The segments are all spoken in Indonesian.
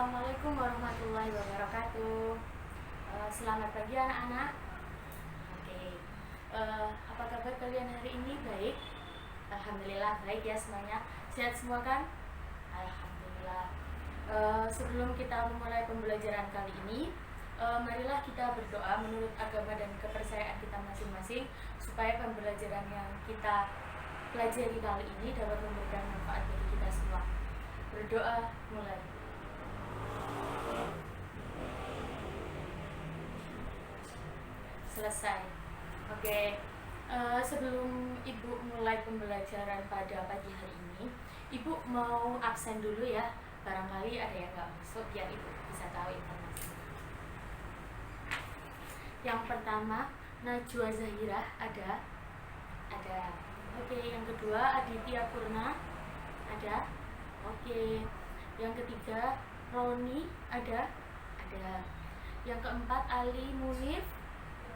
Assalamualaikum warahmatullahi wabarakatuh. Selamat pagi anak-anak. Oke, apa kabar kalian hari ini? Baik? Alhamdulillah baik ya semuanya. Sehat semua kan? Alhamdulillah. Sebelum kita memulai pembelajaran kali ini, marilah kita berdoa menurut agama dan kepercayaan kita masing-masing supaya pembelajaran yang kita pelajari kali ini dapat memberikan manfaat bagi kita semua. Berdoa mulai. Selesai. Oke. Sebelum Ibu mulai pembelajaran pada pagi hari ini, Ibu mau absen dulu ya. Barangkali ada yang nggak masuk biar Ibu bisa tahu informasi. Yang pertama, Najwa Zahira ada. Oke. Yang kedua, Aditya Purna ada. Oke. Yang ketiga, Roni ada. Yang keempat, Ali Munif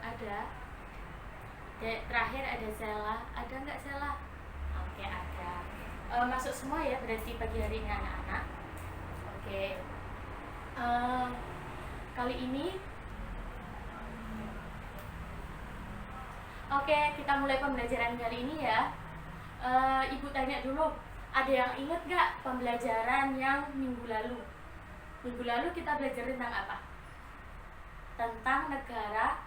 ada. Terakhir ada Sela. Ada nggak Sela? Oke, ada. Masuk semua ya berarti pagi hari ini anak-anak. Oke. Kali ini kita mulai pembelajaran kali ini ya. Ibu tanya dulu, ada yang ingat nggak pembelajaran yang minggu lalu? Minggu lalu kita belajar tentang apa? Tentang negara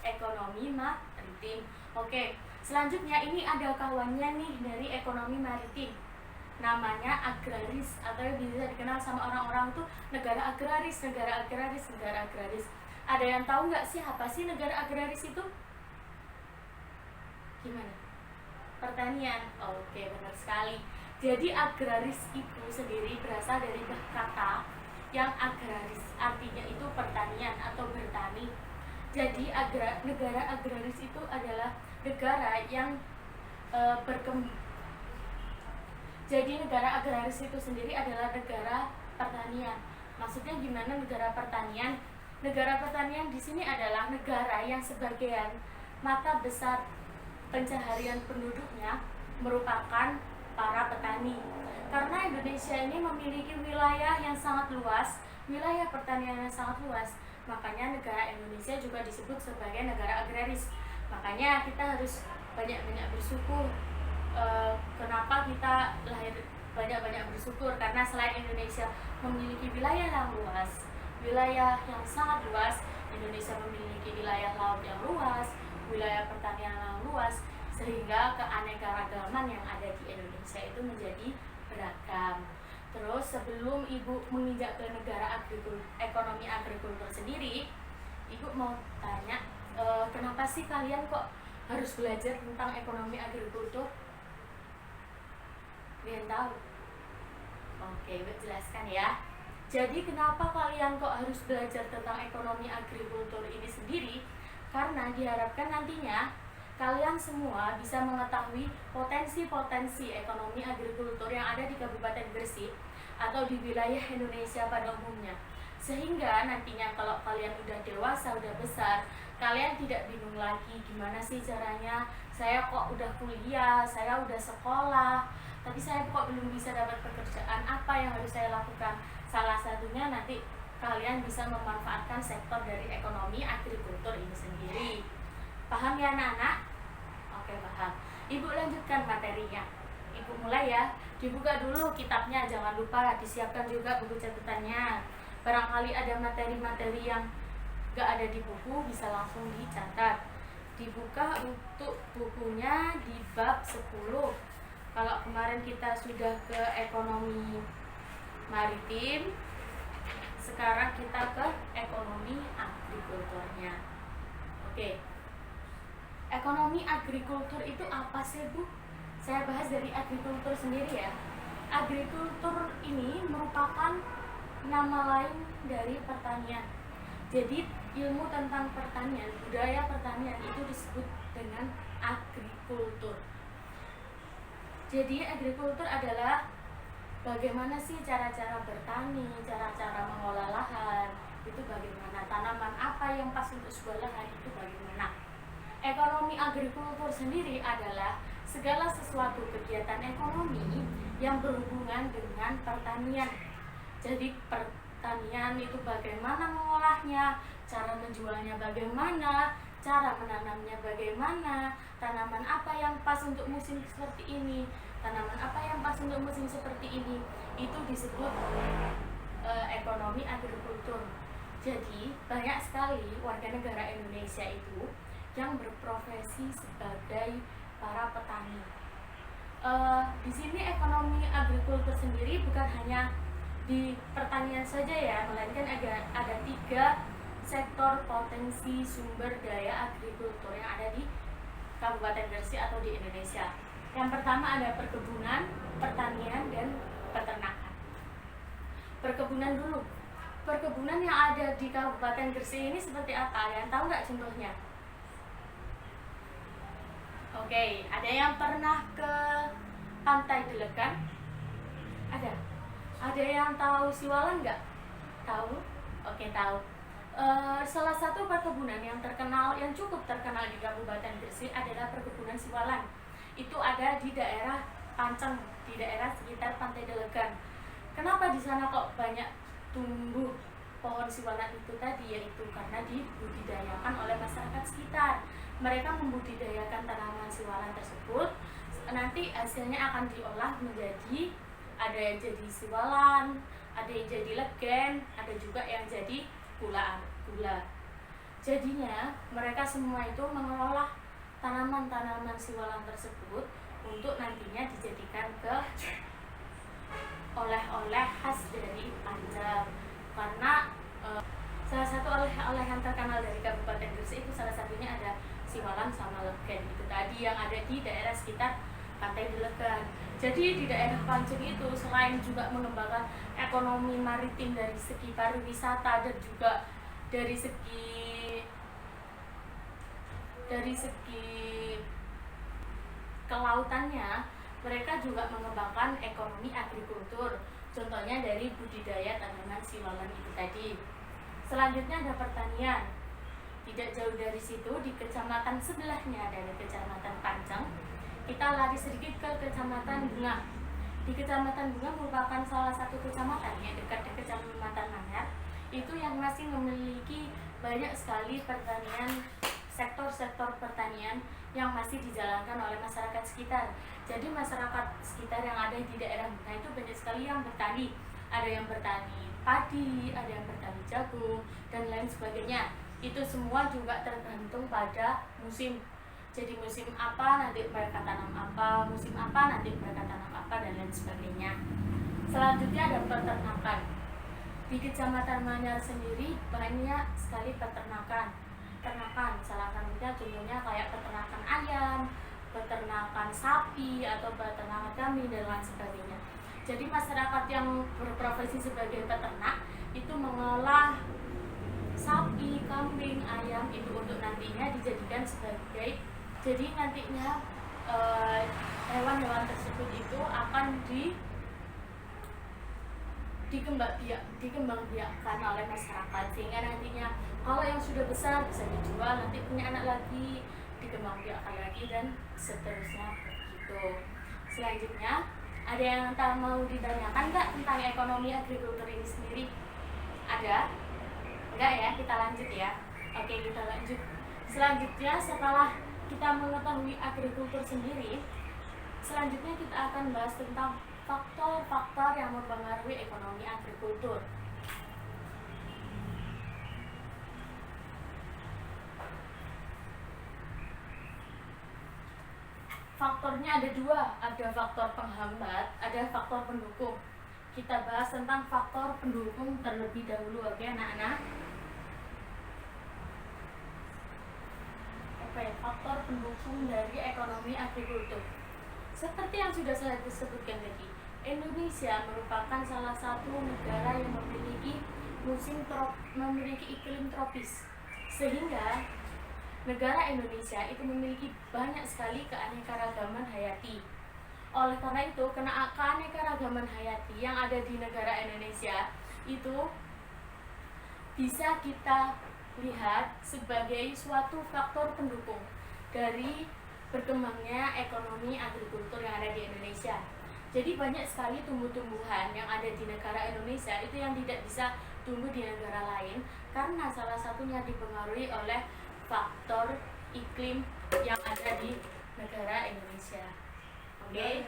ekonomi maritim. Oke, selanjutnya ini ada kawannya nih dari ekonomi maritim. Namanya agraris atau bisa dikenal sama orang-orang tuh negara agraris. Ada yang tahu nggak sih apa sih negara agraris itu? Gimana? Pertanian. Oke, benar sekali. Jadi agraris itu sendiri berasal dari kata yang agraris, artinya itu pertanian atau bertani. Jadi negara agraris itu adalah negara yang berkembang. Jadi negara agraris itu sendiri adalah negara pertanian. Maksudnya gimana negara pertanian? Negara pertanian di sini adalah negara yang sebagian mata besar pencaharian penduduknya merupakan para petani. Karena Indonesia ini memiliki wilayah yang sangat luas, wilayah pertanian yang sangat luas, makanya negara Indonesia juga disebut sebagai negara agraris. Makanya kita harus banyak-banyak bersyukur. Kenapa kita lahir banyak-banyak bersyukur? Karena selain Indonesia memiliki wilayah yang luas, wilayah yang sangat luas, Indonesia memiliki wilayah laut yang luas, wilayah pertanian yang luas, sehingga keanekaragaman yang ada di Indonesia itu menjadi beragam. Terus sebelum Ibu menginjak ke negara ekonomi agrikultur sendiri, Ibu mau tanya, kenapa sih kalian kok harus belajar tentang ekonomi agrikultur? Kalian tahu? Oke, Ibu jelaskan ya. Jadi kenapa kalian kok harus belajar tentang ekonomi agrikultur ini sendiri? Karena diharapkan nantinya kalian semua bisa mengetahui potensi-potensi ekonomi agrikultur yang ada di Kabupaten Gresik atau di wilayah Indonesia pada umumnya. Sehingga nantinya kalau kalian udah dewasa, udah besar, kalian tidak bingung lagi gimana sih caranya, saya kok udah kuliah, saya udah sekolah, tapi saya kok belum bisa dapat pekerjaan, apa yang harus saya lakukan? Salah satunya nanti kalian bisa memanfaatkan sektor dari ekonomi agrikultur ini sendiri. Paham ya anak-anak? Oke, paham. Ibu lanjutkan materinya. Ibu mulai ya. Dibuka dulu kitabnya, jangan lupa disiapkan juga buku catatannya. Barangkali ada materi-materi yang gak ada di buku, bisa langsung dicatat. Dibuka untuk bukunya di bab 10. Kalau kemarin kita sudah ke ekonomi maritim, sekarang kita ke ekonomi agrikulturnya. Oke. Ekonomi agrikultur itu apa sih, Bu? Saya bahas dari agrikultur sendiri ya. Agrikultur ini merupakan nama lain dari pertanian. Jadi ilmu tentang pertanian, budaya pertanian itu disebut dengan agrikultur. Jadi agrikultur adalah bagaimana sih cara-cara bertani, cara-cara mengolah lahan, itu bagaimana, tanaman apa yang pas untuk sebuah lahan itu bagaimana. Ekonomi agrikultur sendiri adalah segala sesuatu kegiatan ekonomi yang berhubungan dengan pertanian. Jadi pertanian itu bagaimana mengolahnya, cara menjualnya bagaimana, cara menanamnya bagaimana, tanaman apa yang pas untuk musim seperti ini, tanaman apa yang pas untuk musim seperti ini. Itu disebut ekonomi agrikultur. Jadi banyak sekali warga negara Indonesia itu yang berprofesi sebagai para petani. Di sini ekonomi agrikultur sendiri bukan hanya di pertanian saja ya, melainkan ada 3 sektor potensi sumber daya agrikultur yang ada di Kabupaten Gresik atau di Indonesia. Yang pertama ada perkebunan, pertanian, dan peternakan. Perkebunan dulu. Perkebunan yang ada di Kabupaten Gresik ini seperti apa? Ada yang tahu nggak contohnya? Oke, ada yang pernah ke Pantai Delegan? Ada? Ada yang tahu Siwalan nggak? Tahu? Oke, tahu. Salah satu perkebunan yang terkenal, yang cukup terkenal di Kabupaten Gresik adalah perkebunan Siwalan. Itu ada di daerah Panceng, di daerah sekitar Pantai Delegan. Kenapa di sana kok banyak tumbuh pohon siwalan itu tadi? Yaitu karena dibudidayakan oleh masyarakat sekitar. Mereka membudidayakan tanaman siwalan tersebut, nanti hasilnya akan diolah menjadi, ada yang jadi siwalan, ada yang jadi legen, ada juga yang jadi gula. Jadinya mereka semua itu mengelola tanaman-tanaman siwalan tersebut untuk nantinya dijadikan ke oleh-oleh khas dari Panceng. Karena salah satu oleh-oleh yang terkenal dari Kabupaten Gresik itu salah satunya ada siwalan sama legen, itu tadi yang ada di daerah sekitar Pantai Delegan. Jadi di daerah Panceng itu selain juga mengembangkan ekonomi maritim dari segi pariwisata dan juga dari segi kelautannya, mereka juga mengembangkan ekonomi agrikultur. Contohnya dari budidaya tanaman siwalan itu tadi. Selanjutnya ada pertanian. Tidak jauh dari situ, di kecamatan sebelahnya dari Kecamatan Panceng, kita lari sedikit ke Kecamatan Bunga. Di Kecamatan Bunga merupakan salah satu kecamatan yang dekat dengan Kecamatan Manyar, itu yang masih memiliki banyak sekali pertanian, sektor-sektor pertanian yang masih dijalankan oleh masyarakat sekitar. Jadi masyarakat sekitar yang ada di daerah Bunga itu banyak sekali yang bertani. Ada yang bertani padi, ada yang bertani jagung, dan lain sebagainya. Itu semua juga tergantung pada musim. Jadi musim apa nanti mereka tanam apa, musim apa nanti mereka tanam apa, dan lain sebagainya. Selanjutnya ada peternakan. Di Kecamatan Manyar sendiri banyak sekali peternakan. Salah satunya contohnya kayak peternakan ayam, peternakan sapi, atau peternakan kambing, dan lain sebagainya. Jadi masyarakat yang berprofesi sebagai peternak itu mengolah sapi, kambing, ayam itu untuk nantinya dijadikan sebagai, jadi nantinya hewan-hewan tersebut itu akan dikembangbiakkan oleh masyarakat, sehingga nantinya kalau yang sudah besar bisa dijual, nanti punya anak lagi dikembangbiakkan lagi, dan seterusnya begitu. Selanjutnya ada yang mau ditanyakan nggak tentang ekonomi agrikultur ini sendiri? Ada? Enggak ya, kita lanjut ya. Oke, kita lanjut. Selanjutnya setelah kita mengetahui agrikultur sendiri, selanjutnya kita akan bahas tentang faktor-faktor yang mempengaruhi ekonomi agrikultur. Faktornya ada 2, ada faktor penghambat, ada faktor pendukung. Kita bahas tentang faktor pendukung terlebih dahulu, oke anak-anak? Oke, faktor pendukung dari ekonomi agrikultur. Seperti yang sudah saya sebutkan tadi, Indonesia merupakan salah satu negara yang memiliki iklim tropis, sehingga negara Indonesia itu memiliki banyak sekali keanekaragaman hayati. Oleh karena itu, keanekaragaman hayati yang ada di negara Indonesia itu bisa kita lihat sebagai suatu faktor pendukung dari berkembangnya ekonomi agrikultur yang ada di Indonesia. Jadi banyak sekali tumbuh-tumbuhan yang ada di negara Indonesia itu yang tidak bisa tumbuh di negara lain karena salah satunya dipengaruhi oleh faktor iklim yang ada di negara Indonesia. Oke.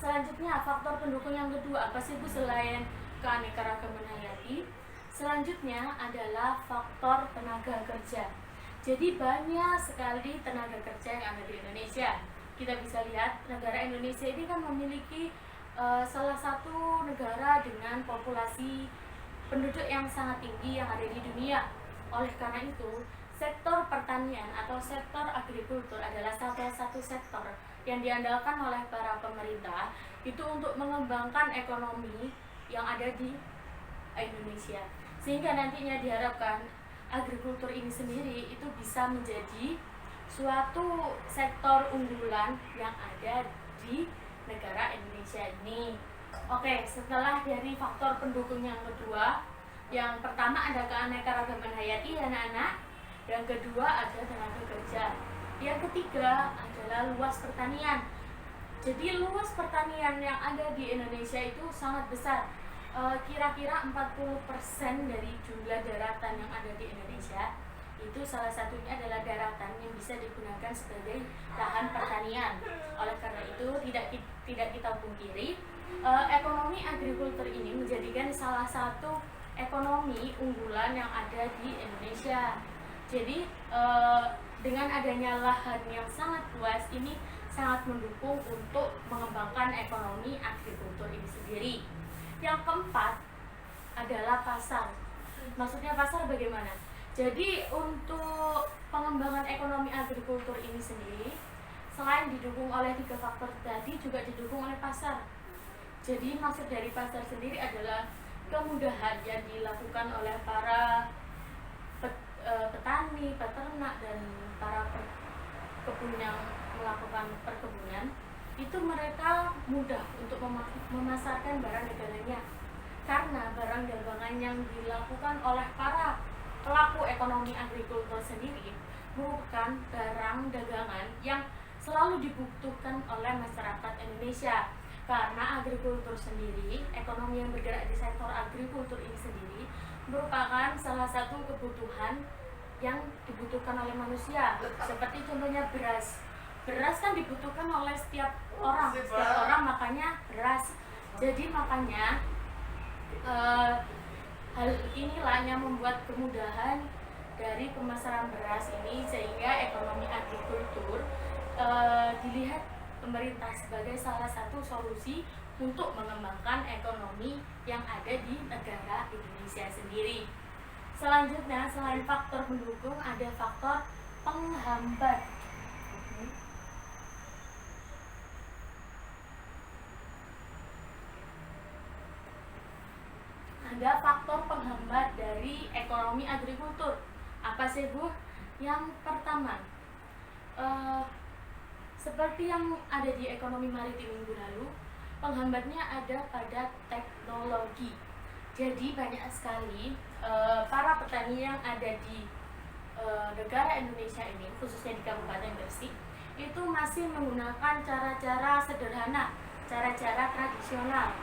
Selanjutnya faktor pendukung yang kedua apa sih Bu selain keanekaragaman hayati? Selanjutnya adalah faktor tenaga kerja. Jadi banyak sekali tenaga kerja yang ada di Indonesia. Kita bisa lihat negara Indonesia ini kan memiliki salah satu negara dengan populasi penduduk yang sangat tinggi yang ada di dunia. Oleh karena itu, sektor pertanian atau sektor agrikultur adalah salah satu sektor yang diandalkan oleh para pemerintah itu untuk mengembangkan ekonomi yang ada di Indonesia. Sehingga nantinya diharapkan agrikultur ini sendiri itu bisa menjadi suatu sektor unggulan yang ada di negara Indonesia ini. Oke, setelah dari faktor pendukung yang kedua, yang pertama ada keanekaragaman hayati anak-anak, yang kedua ada tenaga kerja, yang ketiga adalah luas pertanian. Jadi luas pertanian yang ada di Indonesia itu sangat besar. Kira-kira 40% dari jumlah daratan yang ada di Indonesia itu salah satunya adalah daratan yang bisa digunakan sebagai lahan pertanian. Oleh karena itu tidak kita pungkiri ekonomi agrikultur ini menjadikan salah satu ekonomi unggulan yang ada di Indonesia. Jadi dengan adanya lahan yang sangat luas ini sangat mendukung untuk mengembangkan ekonomi agrikultur ini sendiri. Yang keempat adalah pasar. Maksudnya pasar bagaimana? Jadi untuk pengembangan ekonomi agrikultur ini sendiri, selain didukung oleh 3 faktor tadi, juga didukung oleh pasar. Jadi maksud dari pasar sendiri adalah kemudahan yang dilakukan oleh para petani, peternak, dan para kebun yang melakukan perkebunan. Itu mereka mudah untuk memasarkan barang dagangannya, karena barang dagangan yang dilakukan oleh para pelaku ekonomi agrikultur sendiri merupakan barang dagangan yang selalu dibutuhkan oleh masyarakat Indonesia. Karena agrikultur sendiri, ekonomi yang bergerak di sektor agrikultur ini sendiri merupakan salah satu kebutuhan yang dibutuhkan oleh manusia. Seperti contohnya beras. Beras kan dibutuhkan oleh setiap orang makanya beras. Jadi makanya hal inilah yang membuat kemudahan dari pemasaran beras ini, sehingga ekonomi agrikultur dilihat pemerintah sebagai salah satu solusi untuk mengembangkan ekonomi yang ada di negara Indonesia sendiri. Selanjutnya, selain faktor pendukung, ada faktor penghambat. Ada faktor penghambat dari ekonomi agrikultur. Apa sih Bu? Yang pertama, seperti yang ada di ekonomi maritim minggu lalu, penghambatnya ada pada teknologi. Jadi banyak sekali para petani yang ada di negara Indonesia ini, khususnya di Kabupaten Gresik, itu masih menggunakan cara-cara sederhana, cara-cara tradisional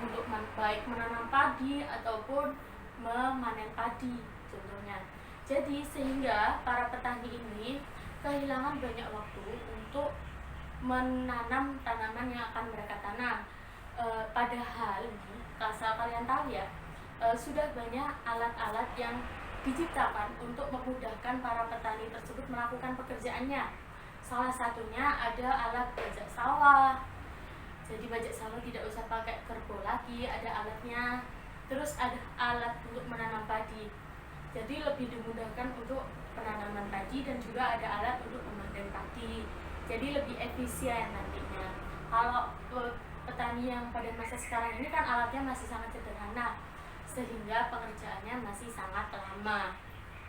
untuk baik menanam padi ataupun memanen padi contohnya. Jadi sehingga para petani ini kehilangan banyak waktu untuk menanam tanaman yang akan mereka tanam. Padahal asal kalian tahu ya, sudah banyak alat-alat yang diciptakan untuk memudahkan para petani tersebut melakukan pekerjaannya. Salah satunya ada alat bajak sawah. Jadi bajak sawah tidak usah pakai kerbau lagi, ada alatnya. Terus ada alat untuk menanam padi. Jadi lebih dimudahkan untuk penanaman padi, dan juga ada alat untuk memanen padi. Jadi lebih efisien nantinya. Kalau petani yang pada masa sekarang ini kan alatnya masih sangat sederhana, sehingga pengerjaannya masih sangat lama.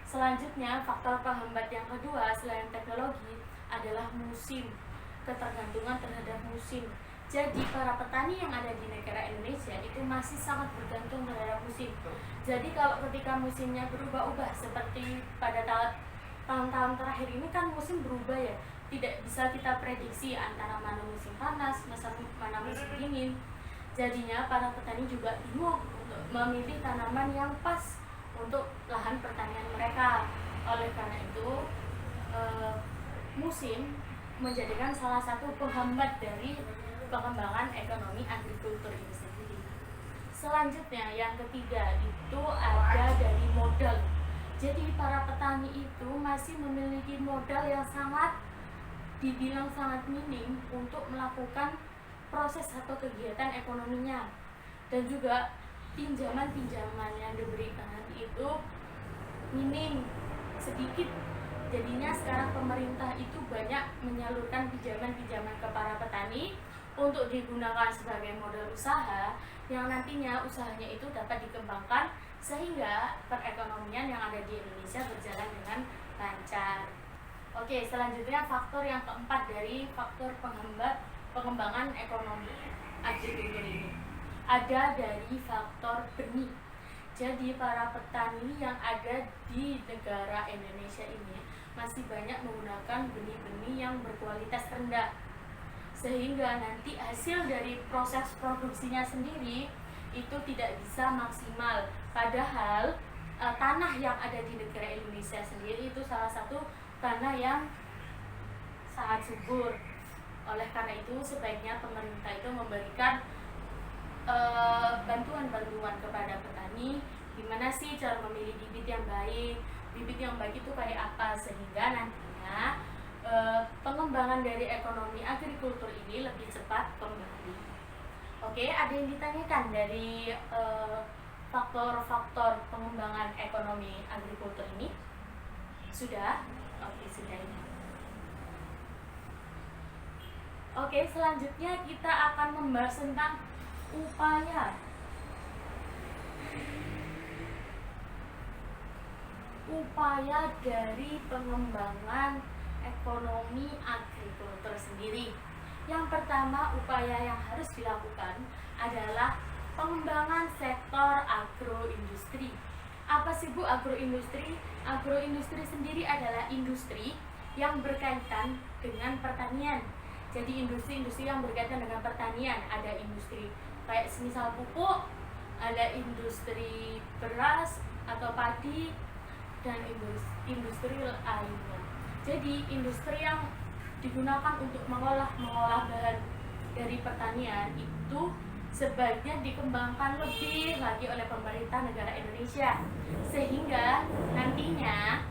Selanjutnya, faktor penghambat yang kedua selain teknologi adalah musim, ketergantungan terhadap musim. Jadi para petani yang ada di negara Indonesia itu masih sangat bergantung terhadap musim. Jadi kalau ketika musimnya berubah-ubah, seperti pada tahun-tahun terakhir ini kan musim berubah ya, tidak bisa kita prediksi antara mana musim panas, mana musim dingin. Jadinya para petani juga bingung untuk memilih tanaman yang pas untuk lahan pertanian mereka. Oleh karena itu, musim menjadikan salah satu penghambat dari pengembangan ekonomi agrikultur ini sendiri. Selanjutnya yang ketiga itu ada dari modal. Jadi para petani itu masih memiliki modal yang dibilang sangat minim untuk melakukan proses atau kegiatan ekonominya, dan juga pinjaman-pinjaman yang diberikan itu minim, sedikit. Jadinya sekarang pemerintah itu banyak menyalurkan pinjaman-pinjaman ke para petani untuk digunakan sebagai modal usaha yang nantinya usahanya itu dapat dikembangkan sehingga perekonomian yang ada di Indonesia berjalan dengan lancar. Oke, selanjutnya faktor yang keempat dari faktor penghambat pengembangan ekonomi agrikultur ini ada dari faktor benih. Jadi para petani yang ada di negara Indonesia ini masih banyak menggunakan benih-benih yang berkualitas rendah, sehingga nanti hasil dari proses produksinya sendiri itu tidak bisa maksimal. Padahal tanah yang ada di negara Indonesia sendiri itu salah satu tanah yang sangat subur. Oleh karena itu sebaiknya pemerintah itu memberikan bantuan-bantuan kepada petani, gimana sih cara memilih bibit yang baik. Bibit yang baik itu kayak apa sehingga nantinya pengembangan dari ekonomi agrikultur ini lebih cepat kembali. Oke, ada yang ditanyakan dari faktor-faktor pengembangan ekonomi agrikultur ini? Sudah? Oke, sudah ini. Oke, selanjutnya kita akan membahas tentang upaya dari pengembangan ekonomi agrikultur sendiri. Yang pertama, upaya yang harus dilakukan adalah pengembangan sektor agroindustri. Apa sih Bu agroindustri? Agroindustri sendiri adalah industri yang berkaitan dengan pertanian. Jadi industri-industri yang berkaitan dengan pertanian, ada industri kayak semisal pupuk, ada industri beras atau padi, dan industri lainnya. Jadi industri yang digunakan untuk mengolah bahan dari pertanian itu sebaiknya dikembangkan lebih lagi oleh pemerintah negara Indonesia, sehingga nantinya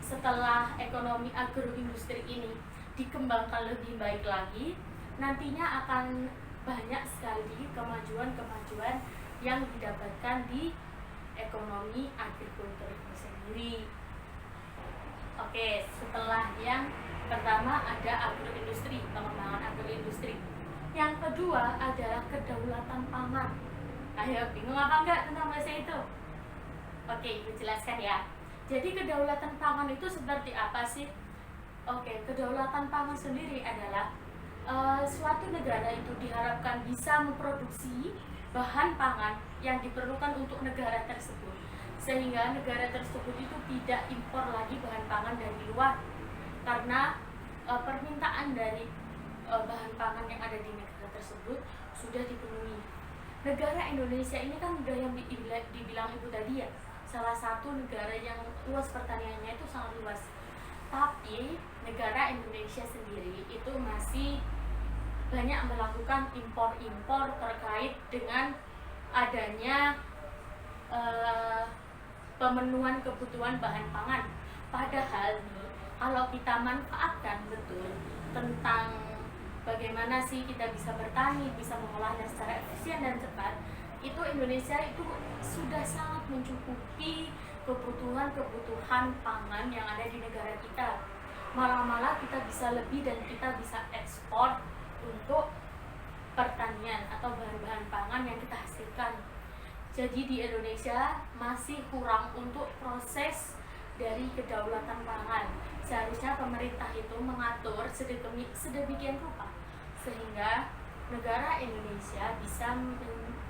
setelah ekonomi agroindustri ini dikembangkan lebih baik lagi, nantinya akan banyak sekali kemajuan-kemajuan yang didapatkan di ekonomi agrikultur itu sendiri. Oke, setelah yang pertama ada agroindustri, pengembangan agroindustri. Yang kedua adalah kedaulatan pangan. Ayo, bingung apa enggak tentang bahasa itu? Oke, Ibu jelaskan ya. Jadi kedaulatan pangan itu seperti apa sih? Oke, kedaulatan pangan sendiri adalah suatu negara itu diharapkan bisa memproduksi bahan pangan yang diperlukan untuk negara tersebut, sehingga negara tersebut itu tidak impor lagi bahan pangan dari luar, karena permintaan dari bahan pangan yang ada di negara tersebut sudah dipenuhi. Negara Indonesia ini kan udah yang dibilang Ibu tadi ya, salah satu negara yang luas pertaniannya itu sangat luas. Tapi negara Indonesia sendiri itu masih banyak melakukan impor-impor terkait dengan adanya pemenuhan kebutuhan bahan pangan. Padahal nih, kalau kita manfaatkan betul tentang bagaimana sih kita bisa bertani, bisa mengolahnya secara efisien dan cepat, itu Indonesia itu sudah sangat mencukupi kebutuhan pangan yang ada di negara kita. Malah kita bisa lebih dan kita bisa ekspor untuk pertanian atau bahan-bahan pangan yang kita hasilkan. Jadi di Indonesia masih kurang untuk proses dari kedaulatan pangan. Seharusnya pemerintah itu mengatur sedemikian rupa sehingga negara Indonesia bisa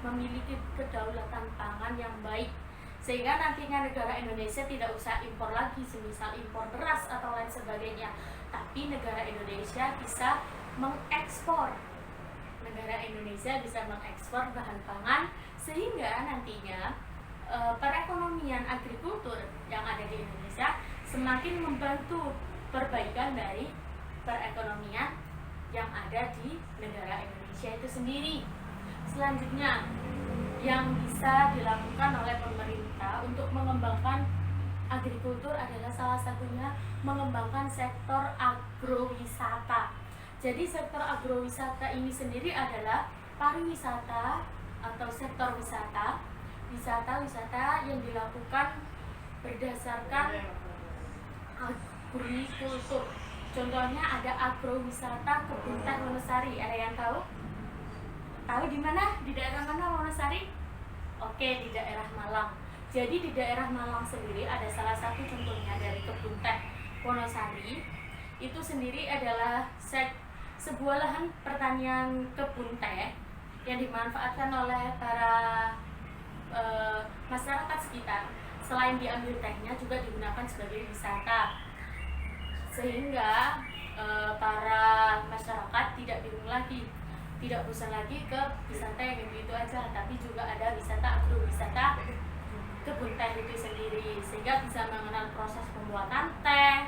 memiliki kedaulatan pangan yang baik, sehingga nantinya negara Indonesia tidak usah impor lagi, semisal impor beras atau lain sebagainya, tapi negara Indonesia bisa mengekspor negara Indonesia bisa mengekspor bahan pangan, sehingga nantinya perekonomian agrikultur yang ada di Indonesia semakin membantu perbaikan dari perekonomian yang ada di negara Indonesia itu sendiri. Selanjutnya, yang bisa dilakukan oleh pemerintah untuk mengembangkan agrikultur adalah salah satunya mengembangkan sektor agrowisata. Jadi sektor agrowisata ini sendiri adalah pariwisata atau sektor wisata yang dilakukan berdasarkan agrikultur. Contohnya ada agrowisata kebun teh Wonosari. Ada yang tahu? Tahu di mana? Di daerah mana Wonosari? Oke, di daerah Malang. Jadi di daerah Malang sendiri ada salah satu contohnya dari kebun teh Wonosari. Itu sendiri adalah sebuah lahan pertanian kebun teh yang dimanfaatkan oleh para masyarakat sekitar. Selain diambil tehnya juga digunakan sebagai wisata, sehingga para masyarakat tidak bingung lagi, tidak bosan lagi ke wisata yang itu aja, tapi juga ada wisata agrowisata kebun teh itu sendiri, sehingga bisa mengenal proses pembuatan teh,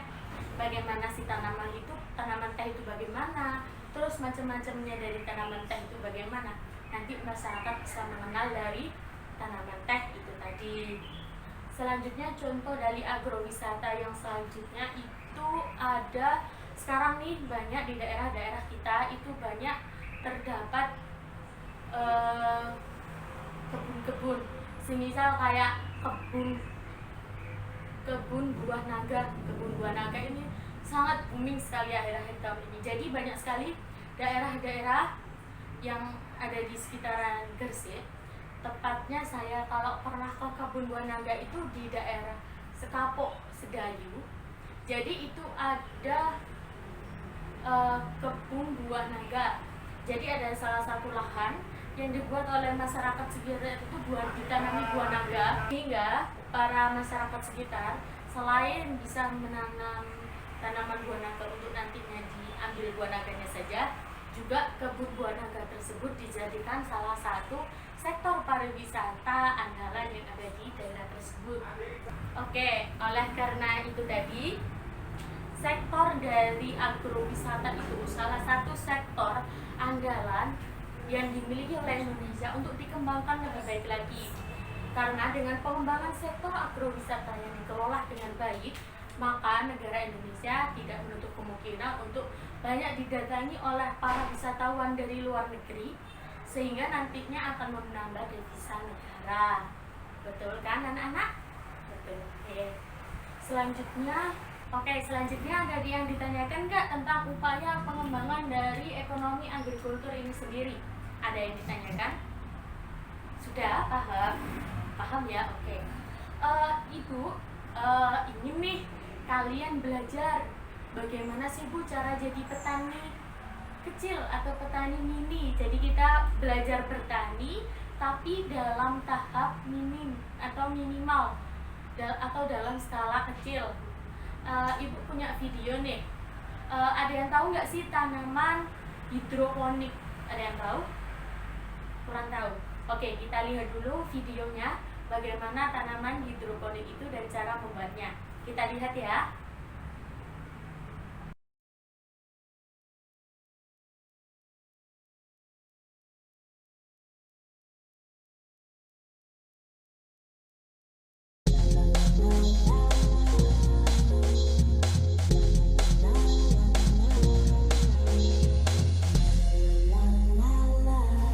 bagaimana si tanaman teh itu bagaimana, terus macam-macamnya dari tanaman teh itu bagaimana. Nanti masyarakat bisa mengenal dari tanaman teh itu tadi. Selanjutnya contoh dari agrowisata yang selanjutnya itu ada sekarang nih, banyak di daerah-daerah kita itu banyak terdapat kebun-kebun, semisal kayak kebun buah naga. Kebun buah naga ini sangat booming sekali akhir-akhir tahun ini. Jadi banyak sekali daerah-daerah yang ada di sekitaran Gresik. Tepatnya saya kalau pernah ke kebun buah naga itu di daerah Sekapok, Sedayu. Jadi itu ada kebun buah naga. Jadi ada salah satu lahan yang dibuat oleh masyarakat sekitar itu ditanami buah naga, hingga para masyarakat sekitar selain bisa menanam tanaman buah naga untuk nantinya diambil buah naganya saja, juga kebun buah naga tersebut dijadikan salah satu sektor pariwisata andalan yang ada di daerah tersebut. Oke, oleh karena itu tadi, sektor dari agrowisata itu salah satu sektor andalan yang dimiliki oleh Indonesia untuk dikembangkan lebih baik lagi. Karena dengan pengembangan sektor agrowisata yang dikelola dengan baik, maka negara Indonesia tidak menutup kemungkinan untuk banyak didatangi oleh para wisatawan dari luar negeri, sehingga nantinya akan menambah devisa negara. Betul kan anak-anak? Betul. Selanjutnya ada yang ditanyakan nggak tentang upaya pengembangan dari ekonomi agrikultur ini sendiri? Ada yang ditanyakan? Sudah paham? Paham ya? Oke. Ibu ingin nih kalian belajar bagaimana sih Bu cara jadi petani kecil atau petani mini. Jadi kita belajar bertani tapi dalam tahap minim atau minimal atau dalam skala kecil. Ibu punya video nih. Ada yang tahu nggak sih tanaman hidroponik? Ada yang tahu? Kurang tahu. Oke, kita lihat dulu videonya bagaimana tanaman hidroponik itu dan cara membuatnya. Kita lihat ya.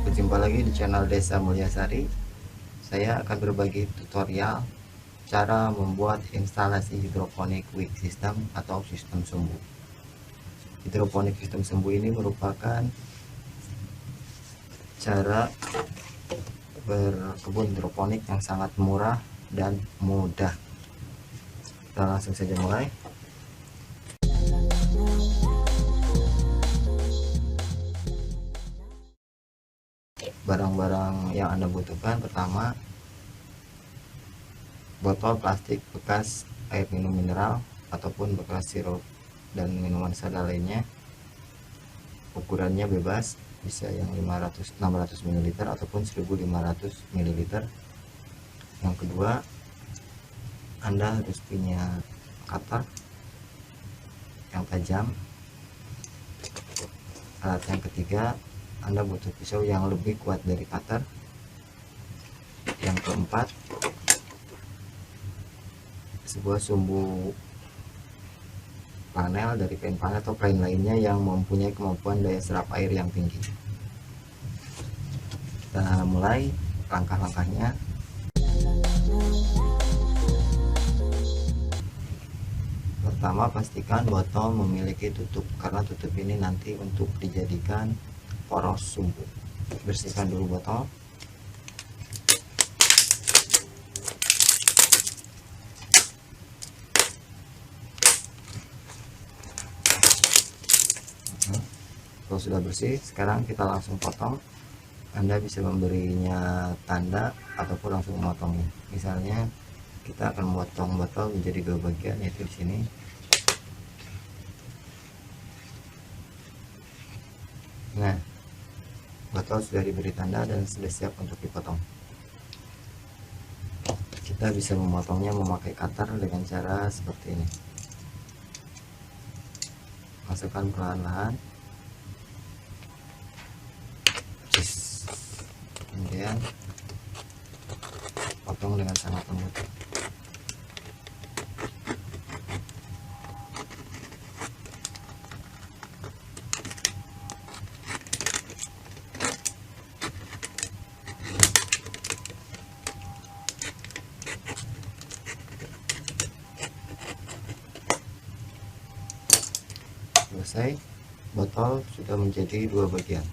Berjumpa lagi di channel Desa Mulyasari. Saya akan berbagi tutorial cara membuat instalasi hidroponik wick system atau sistem sumbu. Hidroponik sistem sumbu ini merupakan cara berkebun hidroponik yang sangat murah dan mudah. Kita langsung saja mulai. Barang-barang yang Anda butuhkan, pertama botol plastik bekas air minum mineral ataupun bekas sirup dan minuman soda lainnya, ukurannya bebas, bisa yang 600 ml ataupun 1500 ml. Yang kedua, Anda harus punya cutter yang tajam. Alat yang ketiga, Anda butuh pisau yang lebih kuat dari cutter. Yang keempat, sebuah sumbu panel dari kain panel atau kain lainnya yang mempunyai kemampuan daya serap air yang tinggi. Kita mulai langkah-langkahnya. Pertama, pastikan botol memiliki tutup, karena tutup ini nanti untuk dijadikan poros sumbu. Bersihkan dulu botol. Kalau sudah bersih, sekarang kita langsung potong. Anda bisa memberinya tanda ataupun langsung memotongnya. Misalnya kita akan memotong botol menjadi dua bagian, yaitu di sini. Nah, botol sudah diberi tanda dan sudah siap untuk dipotong. Kita bisa memotongnya memakai cutter dengan cara seperti ini. Masukkan perlahan-lahan, kemudian potong dengan sangat lembut. Selesai, botol sudah menjadi dua bagian.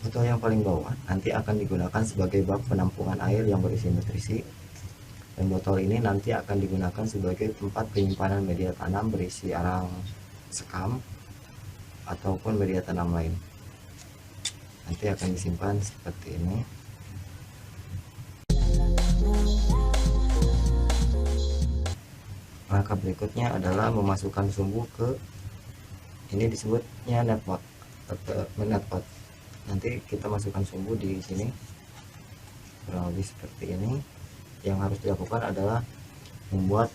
Botol yang paling bawah nanti akan digunakan sebagai bak penampungan air yang berisi nutrisi, dan botol ini nanti akan digunakan sebagai tempat penyimpanan media tanam berisi arang sekam ataupun media tanam lain. Nanti akan disimpan seperti ini. Langkah berikutnya adalah memasukkan sumbu ke, ini disebutnya netpot atau netpot. Nanti kita masukkan sumbu di sini, kurang lebih seperti ini. Yang harus dilakukan adalah membuat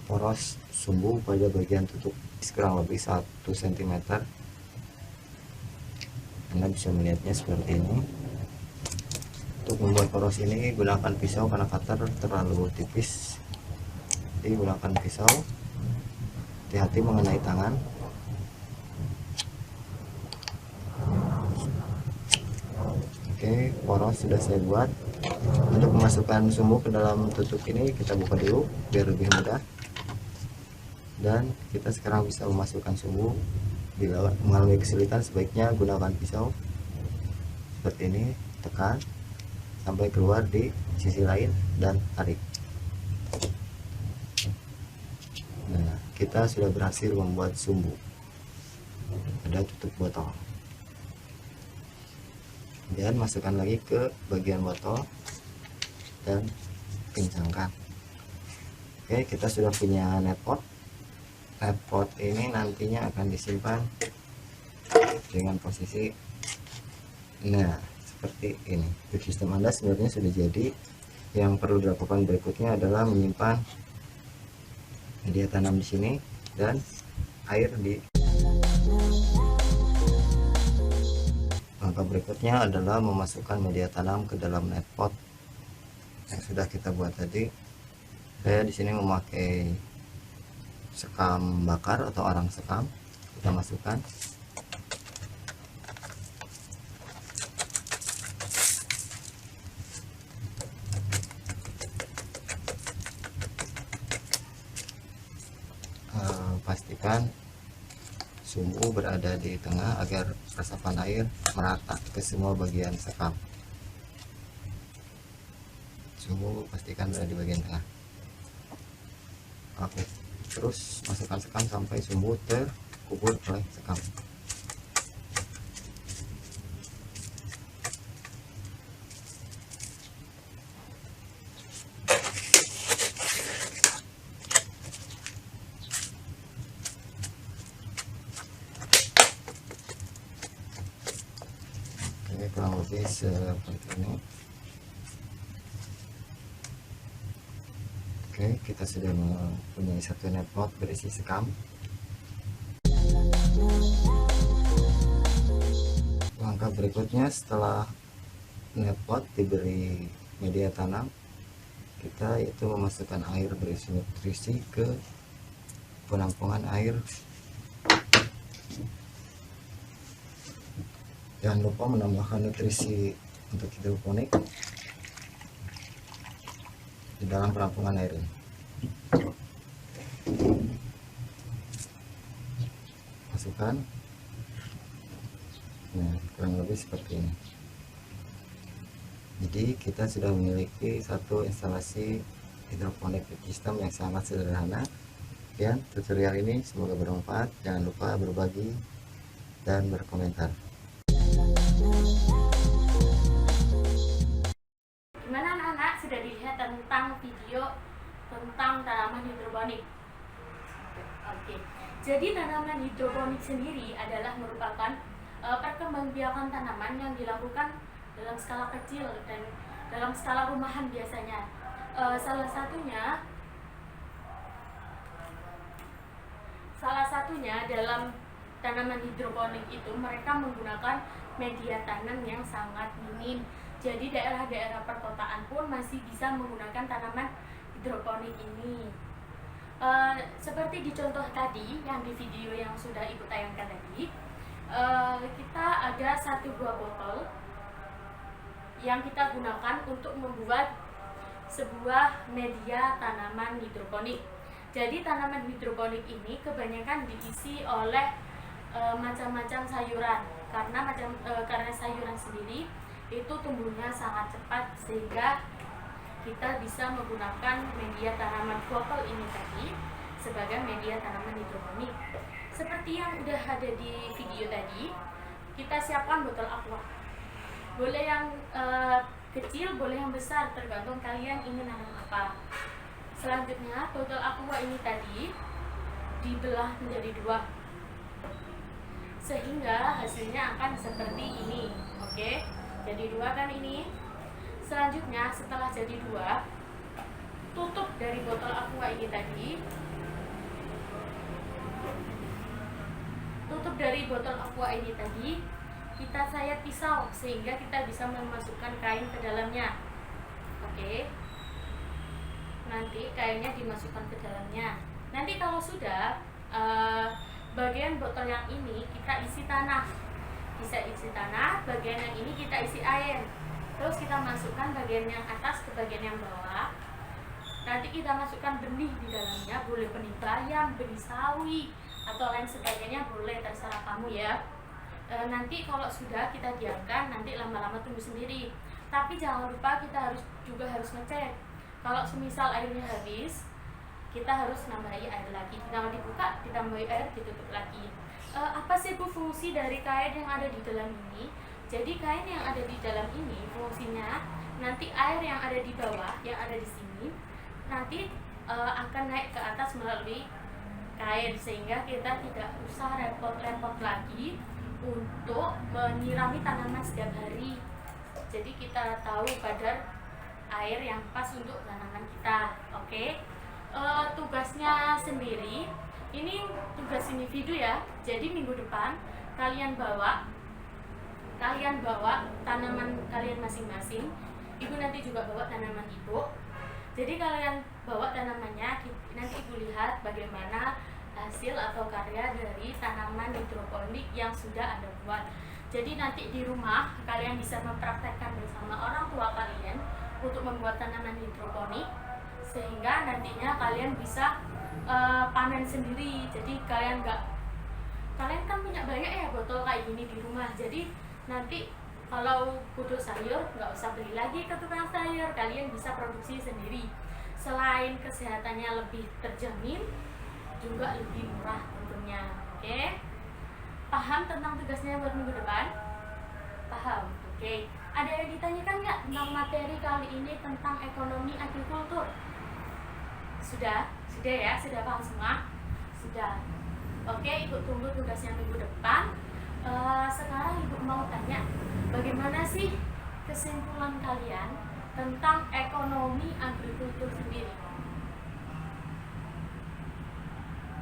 poros sumbu pada bagian tutup kurang lebih 1 cm. Anda bisa melihatnya seperti ini. Untuk membuat poros ini gunakan pisau karena cutter terlalu tipis. Jadi gunakan pisau, hati-hati mengenai tangan. Oke, poros sudah saya buat. Untuk memasukkan sumbu ke dalam tutup ini kita buka dulu biar lebih mudah. Dan kita sekarang bisa memasukkan sumbu. Bila mengalami kesulitan sebaiknya gunakan pisau seperti ini, tekan sampai keluar di sisi lain dan tarik. Nah, kita sudah berhasil membuat sumbu pada tutup botol. Kemudian masukkan lagi ke bagian botol dan kencangkan. Oke, kita sudah punya netpot. Netpot ini nantinya akan disimpan dengan posisi seperti ini. Sistem Anda sebenarnya sudah jadi. Yang perlu dilakukan berikutnya adalah menyimpan media tanam di sini dan air di. Langkah berikutnya adalah memasukkan media tanam ke dalam netpot yang sudah kita buat tadi. Saya di sini memakai sekam bakar atau arang sekam. Kita masukkan. Pastikan sumbu berada di tengah agar resapan air merata ke semua bagian sekam. Sumbu pastikan berada di bagian tengah. Oke, terus masukkan sekam sampai sumbu terkubur oleh sekam. Oke, kurang lebih seperti ini. Oke, kita sudah mempunyai satu netpot berisi sekam. Langkah berikutnya setelah netpot diberi media tanam, kita yaitu memasukkan air berisi nutrisi ke penampungan air. Jangan lupa menambahkan nutrisi untuk hidroponik di dalam penampungan air ini. Masukkan. Nah, kurang lebih seperti ini. Jadi kita sudah memiliki satu instalasi hidroponik sistem yang sangat sederhana. Sekian tutorial ini, semoga bermanfaat. Jangan lupa berbagi dan berkomentar. Gimana anak-anak, sudah dilihat tentang video tentang tanaman hidroponik? Oke, jadi tanaman hidroponik sendiri adalah merupakan perkembangbiakan tanaman yang dilakukan dalam skala kecil dan dalam skala rumahan biasanya. Salah satunya dalam tanaman hidroponik itu mereka menggunakan media tanam yang sangat minim. Jadi daerah-daerah perkotaan pun masih bisa menggunakan tanaman hidroponik ini. Seperti di contoh tadi yang di video yang sudah ibu tayangkan tadi, kita ada satu buah botol yang kita gunakan untuk membuat sebuah media tanaman hidroponik. Jadi tanaman hidroponik ini kebanyakan diisi oleh macam-macam sayuran, karena sayuran sendiri itu tumbuhnya sangat cepat, sehingga kita bisa menggunakan media tanaman botol ini tadi sebagai media tanaman hidroponik. Seperti yang udah ada di video tadi, kita siapkan botol aqua. Boleh yang kecil, boleh yang besar, tergantung kalian ingin nanam apa. Selanjutnya botol aqua ini tadi dibelah menjadi dua, sehingga hasilnya akan seperti ini. Oke, jadi dua kan ini. Selanjutnya setelah jadi dua, tutup dari botol aqua ini tadi, kita sayat pisau sehingga kita bisa memasukkan kain ke dalamnya. Oke, nanti kainnya dimasukkan ke dalamnya. Nanti kalau sudah, bagian botol yang ini kita isi tanah, bagian yang ini kita isi air. Terus kita masukkan bagian yang atas ke bagian yang bawah. Nanti kita masukkan benih di dalamnya, boleh benih bayam, benih sawi, atau lain sebagainya, boleh, terserah kamu ya. Nanti kalau sudah kita diamkan, nanti lama-lama tumbuh sendiri. Tapi jangan lupa kita juga harus ngecek. Kalau semisal airnya habis, kita harus nambahi air lagi. Kita dibuka, ditambahi air, ditutup lagi. Apa sih Bu fungsi dari kain yang ada di dalam ini? Jadi kain yang ada di dalam ini fungsinya nanti air yang ada di bawah, yang ada di sini, nanti akan naik ke atas melalui kain, sehingga kita tidak usah repot-repot lagi untuk menyirami tanaman setiap hari. Jadi kita tahu kadar air yang pas untuk tanaman kita. Oke. Tugasnya sendiri, ini tugas individu ya. Jadi minggu depan kalian bawa tanaman kalian masing-masing. Ibu nanti juga bawa tanaman ibu. Jadi kalian bawa tanamannya, nanti ibu lihat bagaimana hasil atau karya dari tanaman hidroponik yang sudah Anda buat. Jadi nanti di rumah kalian bisa mempraktekkan bersama orang tua kalian untuk membuat tanaman hidroponik, sehingga nantinya kalian bisa panen sendiri. Jadi kalian kan punya banyak ya botol kayak gini di rumah. Jadi nanti kalau butuh sayur nggak usah beli lagi ke tukang sayur, kalian bisa produksi sendiri. Selain kesehatannya lebih terjamin, juga lebih murah tentunya. Oke, paham tentang tugasnya buat minggu depan? Paham? Oke, ada yang ditanyakan nggak tentang materi kali ini tentang ekonomi agrikultur? Sudah ya? Sudah paham semua? Sudah. Oke, ikut tunggu tugasnya minggu depan. Sekarang Ibu mau tanya, bagaimana sih kesimpulan kalian tentang ekonomi agrikultur sendiri?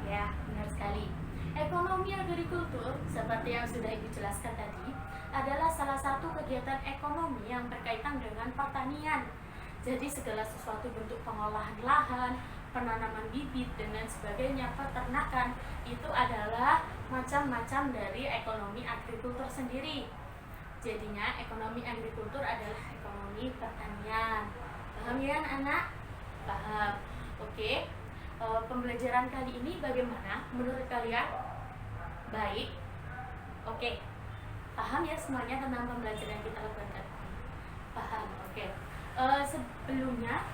Ya, benar sekali. Ekonomi agrikultur, seperti yang sudah Ibu jelaskan tadi, adalah salah satu kegiatan ekonomi yang berkaitan dengan pertanian. Jadi segala sesuatu bentuk pengolahan lahan, penanaman bibit, dan lain sebagainya, peternakan, itu adalah macam-macam dari ekonomi agrikultur sendiri. Jadinya ekonomi agrikultur adalah ekonomi pertanian. Paham ya anak? Paham. Oke. Pembelajaran kali ini bagaimana menurut kalian? Baik. Oke. Paham ya semuanya tentang pembelajaran yang kita lakukan tadi? Paham. Oke. Sebelumnya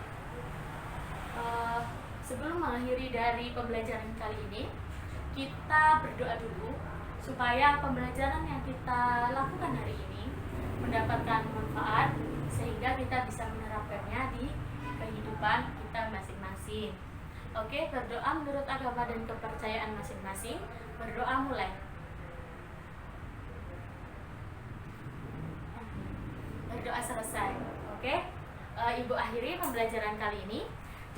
sebelum mengakhiri dari pembelajaran kali ini, kita berdoa dulu supaya pembelajaran yang kita lakukan hari ini mendapatkan manfaat sehingga kita bisa menerapkannya di kehidupan kita masing-masing. Oke, berdoa menurut agama dan kepercayaan masing-masing. Berdoa mulai. Berdoa selesai. Oke, Ibu akhiri pembelajaran kali ini.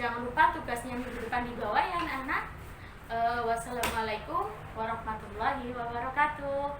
Jangan lupa tugasnya minggu depan di bawah ya anak-anak. Wassalamualaikum warahmatullahi wabarakatuh.